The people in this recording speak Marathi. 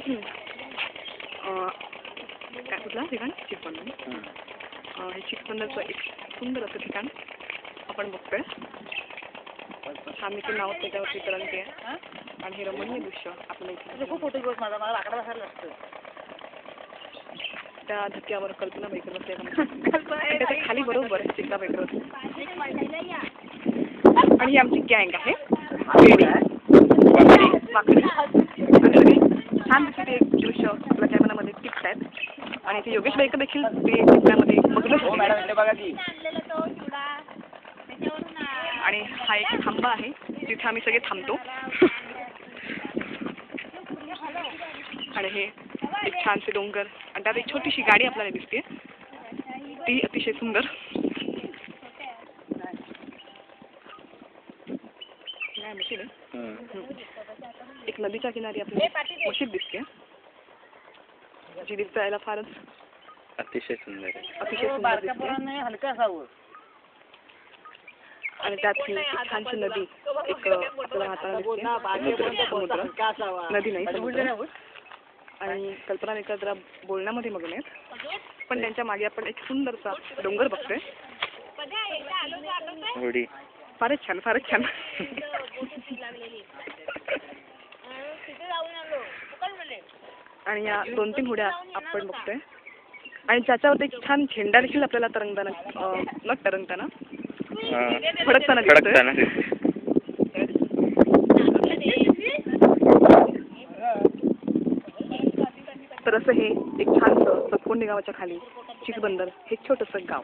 काय कुठलं ठिकाण? चिकबंदर. हे चिकबंदरचं एक सुंदर असं ठिकाण आपण बघतोय. छानपैकी नाव त्याच्यावरती तरंगते आणि हे रमणीय दृश्य आपल्याला खूप फोटो दिवस माझा मला लाकडा बसायला लागतं. त्या धक्क्यावर कल्पना बेकर बसल्या त्याच्या खाली बरोबर चिकला बेकर आणि ही आमची गँग आहे. छान दिसते एक दृश्य आपल्या कॅमेरामध्ये टिप्स आहेत आणि ते योगेश बेकर देखील ते चित्रामध्ये बघू आणि हा एक थांबा आहे जिथे आम्ही सगळे थांबतो आणि हे एक छानसे डोंगर आणि त्यात एक छोटीशी गाडी आपल्याला दिसते ती अतिशय सुंदर. मशीद आहे. एक नदीच्या किनारी आपली मशीद दिसते जी दिसायला फारच अतिशय सुंदर दिसते आणि त्यात ही छानशी नदी एक आपल्याला हाताला दिसते. समुद्र नदी नाही समुद्र आणि कल्पना बेकर जरा बोलण्यामध्ये मग्न आहेत पण त्यांच्या मागे आपण एक सुंदरसा डोंगर बघतोय. फारच छान फारच छान. आणि या 2-3 होड्या आपण बघतोय आणि त्याच्यावर एक छान झेंडा देखील आपल्याला तरंगताना फडकताना दिसतोय. तर असं हे एक छानसं सतकोंडी गावाच्या खाली चिकबंदर हे छोटंसं गाव.